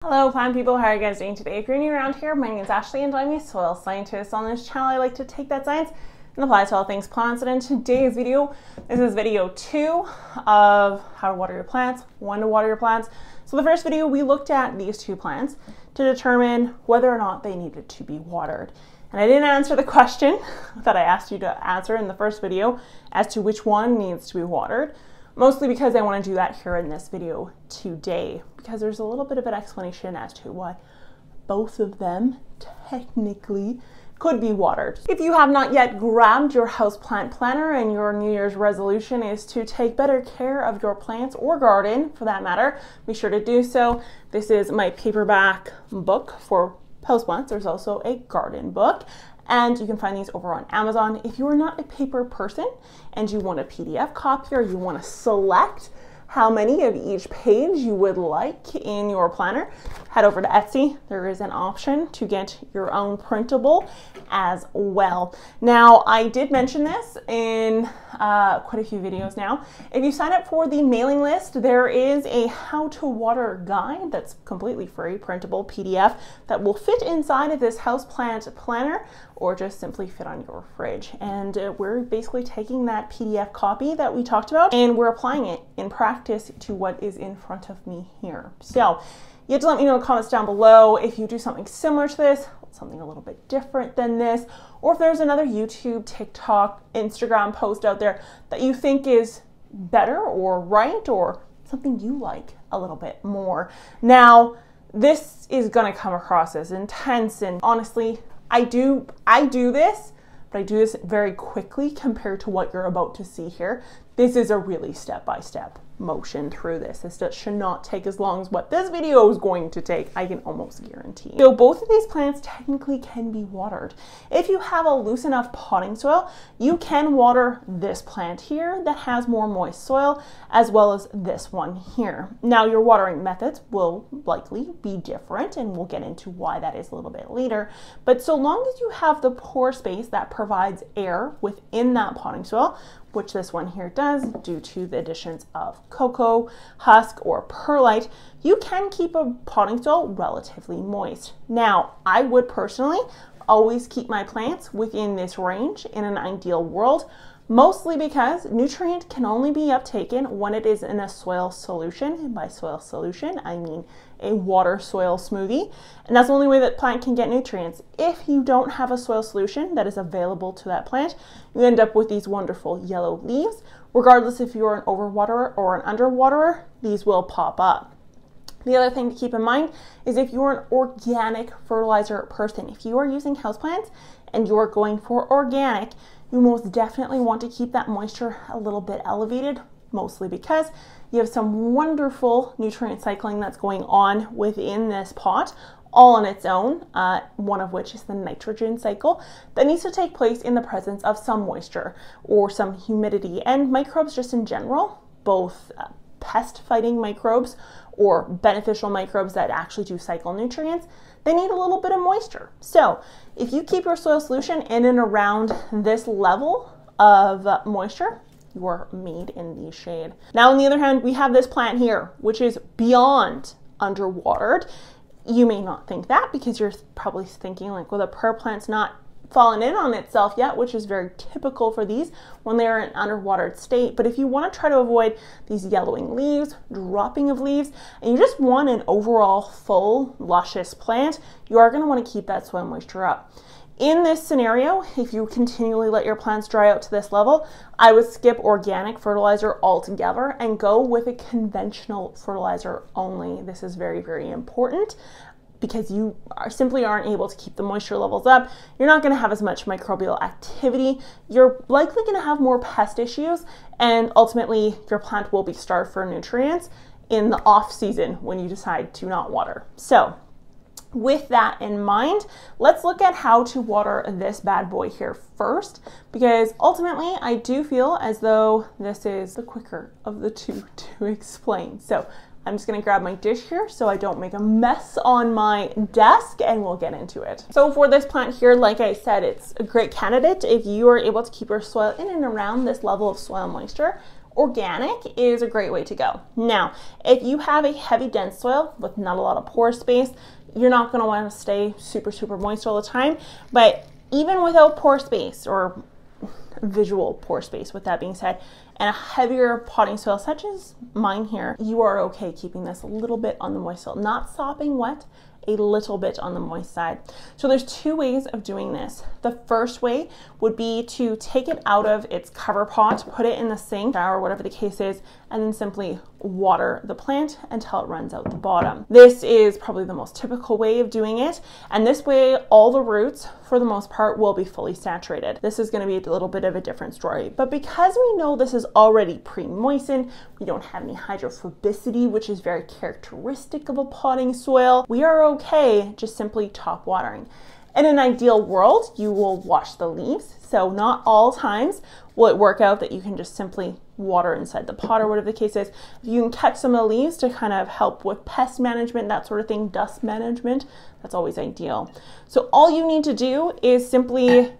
Hello plant people, how are you guys doing today? If you're new around here, my name is Ashley and I'm a soil scientist. On this channel I like to take that science and apply it to all things plants, and in today's video, this is video 2 of how to water your plants, when to water your plants. So the first video we looked at these two plants to determine whether or not they needed to be watered. And I didn't answer the question that I asked you to answer in the first video as to which one needs to be watered. Mostly because I want to do that here in this video today, because there's a little bit of an explanation as to why both of them technically could be watered. If you have not yet grabbed your houseplant planner and your New Year's resolution is to take better care of your plants or garden for that matter, be sure to do so. This is my paperback book for houseplants. There's also a garden book, and you can find these over on Amazon. If you are not a paper person and you want a PDF copy, or you want to select how many of each page you would like in your planner, head over to Etsy. There is an option to get your own printable as well. Now, I did mention this in quite a few videos now. If you sign up for the mailing list, there is a how to water guide that's completely free, printable PDF that will fit inside of this houseplant planner or just simply fit on your fridge. And we're basically taking that PDF copy that we talked about and we're applying it in practice to what is in front of me here. So you have to let me know in the comments down below if you do something similar to this, something a little bit different than this, or if there's another YouTube, TikTok, Instagram post out there that you think is better or right, or something you like a little bit more. Now, this is gonna come across as intense, and honestly, I do this, but I do this very quickly compared to what you're about to see here. This is a really step-by-step motion through this. This should not take as long as what this video is going to take, I can almost guarantee. So both of these plants technically can be watered. If you have a loose enough potting soil, you can water this plant here that has more moist soil, as well as this one here. Now your watering methods will likely be different, and we'll get into why that is a little bit later. But so long as you have the pore space that provides air within that potting soil, which this one here does due to the additions of cocoa, husk, or perlite, you can keep a potting soil relatively moist. Now, I would personally always keep my plants within this range in an ideal world, mostly because nutrient can only be uptaken when it is in a soil solution. And by soil solution, I mean a water soil smoothie. And that's the only way that plant can get nutrients. If you don't have a soil solution that is available to that plant, you end up with these wonderful yellow leaves. Regardless if you're an overwaterer or an underwaterer, these will pop up. The other thing to keep in mind is if you're an organic fertilizer person, if you are using houseplants and you are going for organic, you most definitely want to keep that moisture a little bit elevated, mostly because you have some wonderful nutrient cycling that's going on within this pot, all on its own, one of which is the nitrogen cycle that needs to take place in the presence of some moisture or some humidity. And microbes just in general, both pest fighting microbes or beneficial microbes that actually do cycle nutrients, they need a little bit of moisture. So if you keep your soil solution in and around this level of moisture, you are made in the shade. Now, on the other hand, we have this plant here, which is beyond underwatered. You may not think that because you're probably thinking like, well, the pear plant's not fallen in on itself yet, which is very typical for these when they're in an underwatered state. But if you want to try to avoid these yellowing leaves, dropping of leaves, and you just want an overall full, luscious plant, you are going to want to keep that soil moisture up. In this scenario, if you continually let your plants dry out to this level, I would skip organic fertilizer altogether and go with a conventional fertilizer only. This is very, very important because you simply aren't able to keep the moisture levels up. You're not going to have as much microbial activity. You're likely going to have more pest issues, and ultimately your plant will be starved for nutrients in the off season when you decide to not water. So with that in mind, let's look at how to water this bad boy here first, because ultimately I do feel as though this is the quicker of the two to explain. So I'm just gonna grab my dish here so I don't make a mess on my desk, and we'll get into it. So for this plant here, like I said, it's a great candidate if you are able to keep your soil in and around this level of soil moisture organic is a great way to go. Now, if you have a heavy, dense soil with not a lot of pore space, you're not going to want to stay super, super moist all the time. But even without pore space, or visual pore space, with that being said, and a heavier potting soil such as mine here, you are okay keeping this a little bit on the moist soil, not sopping wet, a little bit on the moist side. So there's two ways of doing this. The first way would be to take it out of its cover pot, put it in the sink, or whatever the case is, and then simply water the plant until it runs out the bottom. This is probably the most typical way of doing it, and this way all the roots, for the most part, will be fully saturated. This is going to be a little bit of a different story, but because we know this is already pre-moistened, we don't have any hydrophobicity, which is very characteristic of a potting soil, we are okay just simply top watering. In an ideal world, you will wash the leaves, so not all times will it work out that you can just simply water inside the pot or whatever the case is. If you can catch some of the leaves to kind of help with pest management, that sort of thing, dust management, that's always ideal. So all you need to do is simply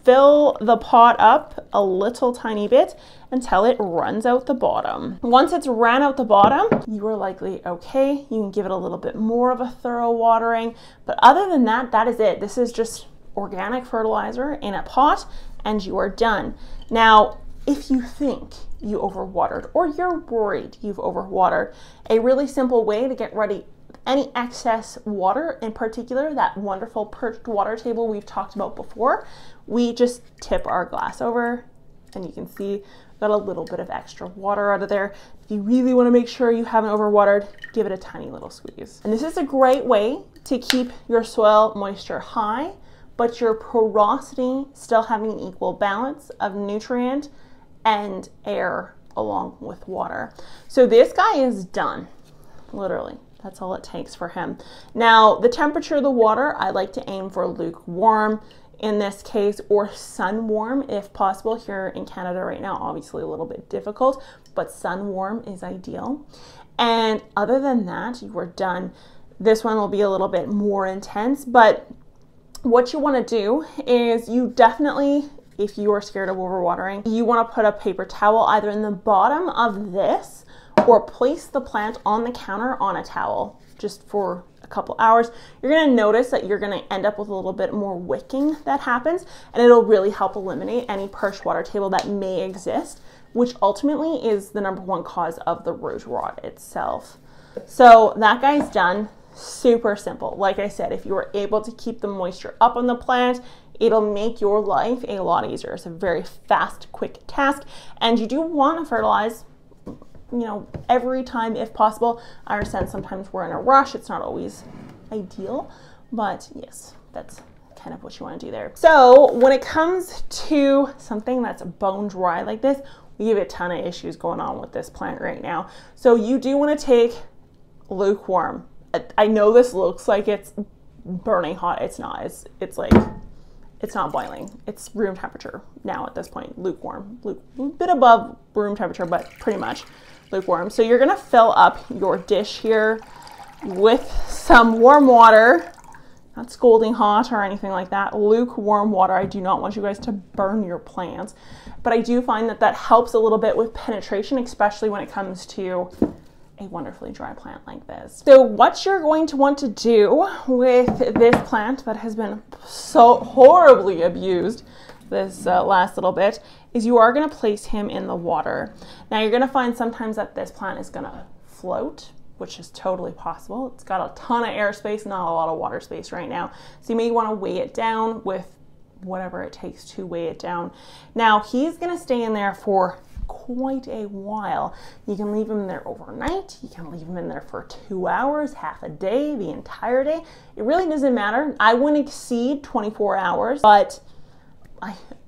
fill the pot up a little tiny bit until it runs out the bottom. Once it's ran out the bottom, you are likely okay. You can give it a little bit more of a thorough watering, but other than that, that is it. This is just organic fertilizer in a pot and you are done. Now, if you think you overwatered or you're worried you've overwatered, a really simple way to get rid of any excess water, in particular that wonderful perched water table we've talked about before, we just tip our glass over and you can see got a little bit of extra water out of there. If you really want to make sure you haven't overwatered, give it a tiny little squeeze. And this is a great way to keep your soil moisture high, but your porosity still having an equal balance of nutrient and air along with water. So this guy is done, literally. That's all it takes for him. Now, the temperature of the water, I like to aim for lukewarm in this case, or sun warm if possible. Here in Canada right now, obviously a little bit difficult, but sun warm is ideal. And other than that, you are done. This one will be a little bit more intense, but what you want to do is you definitely, if you are scared of overwatering, you want to put a paper towel either in the bottom of this or place the plant on the counter on a towel just for a couple hours. You're going to notice that you're going to end up with a little bit more wicking that happens, and it'll really help eliminate any perched water table that may exist, which ultimately is the #1 cause of the root rot itself. So that guy's done. Super simple. Like I said, if you are able to keep the moisture up on the plant, it'll make your life a lot easier. It's a very fast, quick task, and you do want to fertilize, you know, every time if possible. I understand sometimes we're in a rush. It's not always ideal, but yes, that's kind of what you want to do there. So when it comes to something that's bone dry like this, we have a ton of issues going on with this plant right now. So you do want to take lukewarm. I know this looks like it's burning hot. It's not. It's like, it's not boiling. It's room temperature now at this point. Lukewarm, a bit above room temperature, but pretty much lukewarm. So you're gonna fill up your dish here with some warm water, not scalding hot or anything like that, lukewarm water. I do not want you guys to burn your plants, but I do find that that helps a little bit with penetration, especially when it comes to a wonderfully dry plant like this. So what you're going to want to do with this plant that has been so horribly abused this last little bit is you are going to place him in the water. Now you're going to find sometimes that this plant is going to float, which is totally possible. It's got a ton of air space, not a lot of water space right now. So you may want to weigh it down with whatever it takes to weigh it down. Now he's going to stay in there for quite a while. You can leave him there overnight. You can leave him in there for 2 hours, half a day, the entire day. It really doesn't matter. I wouldn't exceed 24 hours, but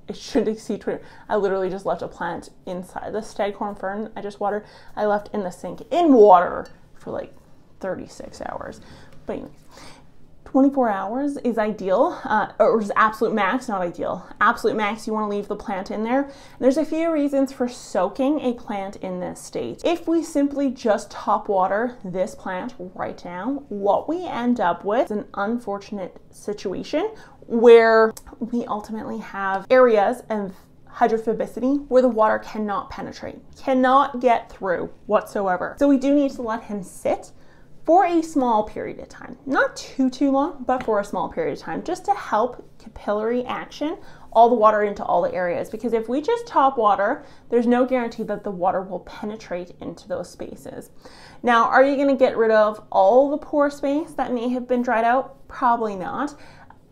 it should exceed 20. I literally just left a plant inside the staghorn fern I just watered. I left in the sink in water for like 36 hours. But anyways, 24 hours is ideal, or is absolute max, not ideal. Absolute max, you want to leave the plant in there. And there's a few reasons for soaking a plant in this state. If we simply just top water this plant right now, what we end up with is an unfortunate situation where we ultimately have areas of hydrophobicity where the water cannot penetrate, cannot get through whatsoever. So we do need to let him sit for a small period of time, not too long, but for a small period of time, just to help capillary action all the water into all the areas. Because if we just top water, there's no guarantee that the water will penetrate into those spaces. Now, are you going to get rid of all the pore space that may have been dried out? Probably not.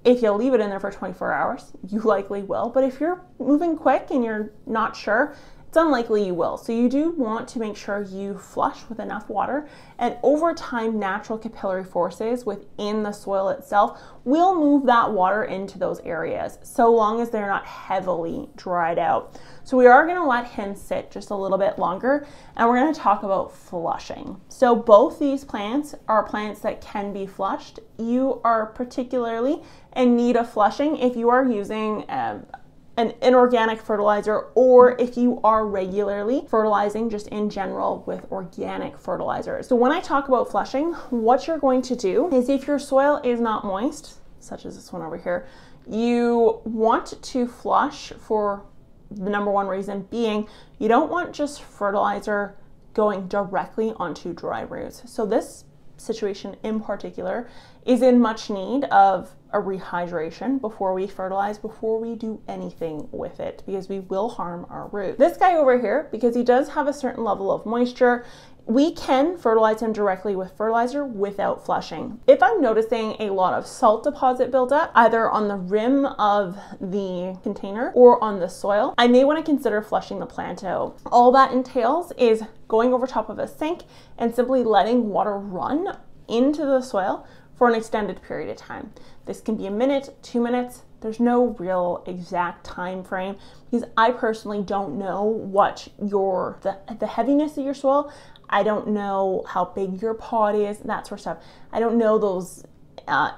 If you leave it in there for 24 hours, you likely will. But if you're moving quick and you're not sure, it's unlikely you will. So you do want to make sure you flush with enough water, and over time, natural capillary forces within the soil itself will move that water into those areas, so long as they're not heavily dried out. So we are gonna let him sit just a little bit longer, and we're gonna talk about flushing. So both these plants are plants that can be flushed. You are particularly in need of flushing if you are using an inorganic fertilizer, or if you are regularly fertilizing just in general with organic fertilizers. So when I talk about flushing, what you're going to do is, if your soil is not moist, such as this one over here, you want to flush for the number one reason being you don't want just fertilizer going directly onto dry roots. So this situation in particular is in much need of a rehydration before we fertilize, before we do anything with it, because we will harm our root. This guy over here, because he does have a certain level of moisture, we can fertilize him directly with fertilizer without flushing. If I'm noticing a lot of salt deposit buildup, either on the rim of the container or on the soil, I may want to consider flushing the plant out. All that entails is going over top of a sink and simply letting water run into the soil for an extended period of time. This can be a minute, 2 minutes. There's no real exact time frame, because I personally don't know what the heaviness of your soil. I don't know how big your pot is, that sort of stuff. I don't know those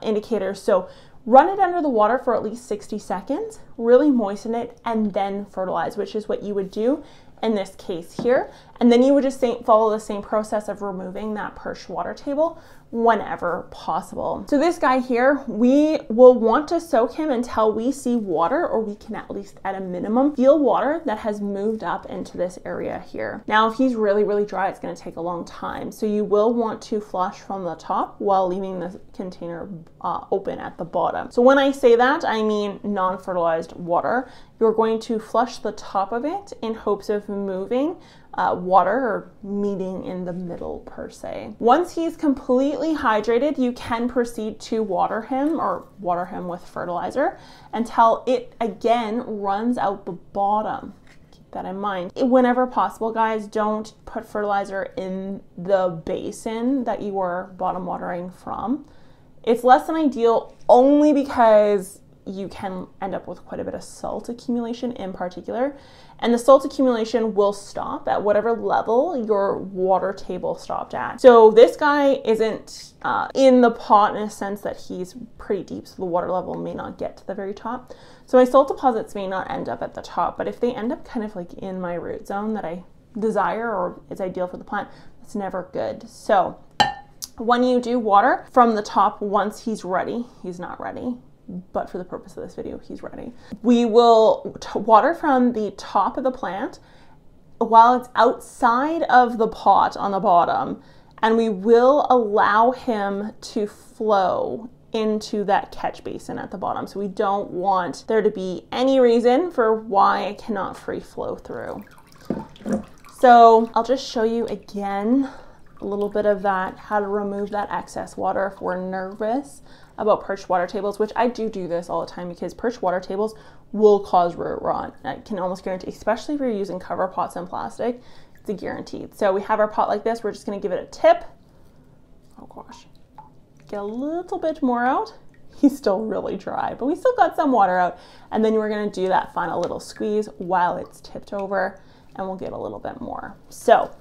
indicators. So run it under the water for at least 60 seconds, really moisten it, and then fertilize, which is what you would do in this case here. And then you would just follow the same process of removing that perched water table whenever possible. So this guy here, we will want to soak him until we see water, or we can at least at a minimum feel water that has moved up into this area here. Now, if he's really, really dry, it's going to take a long time. So you will want to flush from the top while leaving the container open at the bottom. So when I say that, I mean non-fertilized water. You're going to flush the top of it in hopes of moving water, or meeting in the middle per se. Once he's completely hydrated, you can proceed to water him with fertilizer until it again runs out the bottom. Keep that in mind. Whenever possible, guys, don't put fertilizer in the basin that you are bottom watering from. It's less than ideal only because you can end up with quite a bit of salt accumulation in particular. And the salt accumulation will stop at whatever level your water table stopped at. So this guy isn't in the pot in a sense that he's pretty deep, so the water level may not get to the very top. So my salt deposits may not end up at the top, but if they end up kind of like in my root zone that I desire or is ideal for the plant, it's never good. So when you do water from the top, once he's ready, he's not ready, but for the purpose of this video, he's ready. We will water from the top of the plant while it's outside of the pot on the bottom, and we will allow him to flow into that catch basin at the bottom. So we don't want there to be any reason for why it cannot free flow through. So I'll just show you again a little bit of that, how to remove that excess water if we're nervous about perched water tables, which I do this all the time, because perched water tables will cause root rot. I can almost guarantee, especially if you're using cover pots and plastic, it's a guaranteed. So we have our pot like this. We're just going to give it a tip. Oh gosh, get a little bit more out. He's still really dry, but we still got some water out. And then we're going to do that final little squeeze while it's tipped over, and we'll get a little bit more. So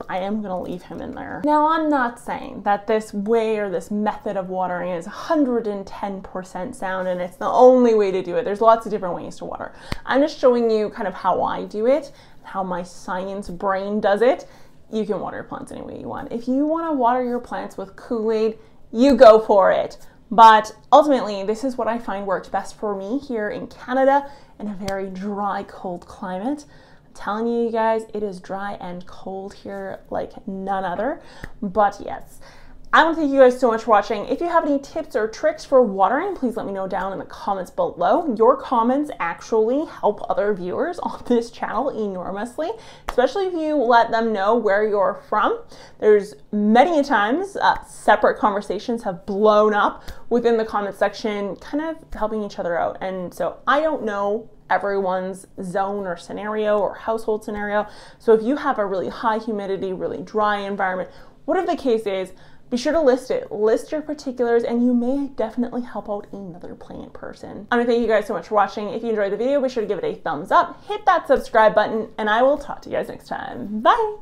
I am gonna leave him in there. Now, I'm not saying that this way or this method of watering is 110% sound and it's the only way to do it. There's lots of different ways to water. I'm just showing you kind of how I do it, how my science brain does it. You can water your plants any way you want. If you wanna water your plants with Kool-Aid, you go for it. But ultimately, this is what I find works best for me here in Canada in a very dry, cold climate. I'm telling you guys, it is dry and cold here like none other. But yes, I want to thank you guys so much for watching. If you have any tips or tricks for watering, please let me know down in the comments below. Your comments actually help other viewers on this channel enormously, especially if you let them know where you're from. There's many times separate conversations have blown up within the comment section, kind of helping each other out. And so I don't know everyone's zone or scenario or household scenario. So if you have a really high humidity, really dry environment, whatever the case is, be sure to list it. List your particulars and you may definitely help out another plant person. I want to thank you guys so much for watching. If you enjoyed the video, be sure to give it a thumbs up, hit that subscribe button, and I will talk to you guys next time. Bye!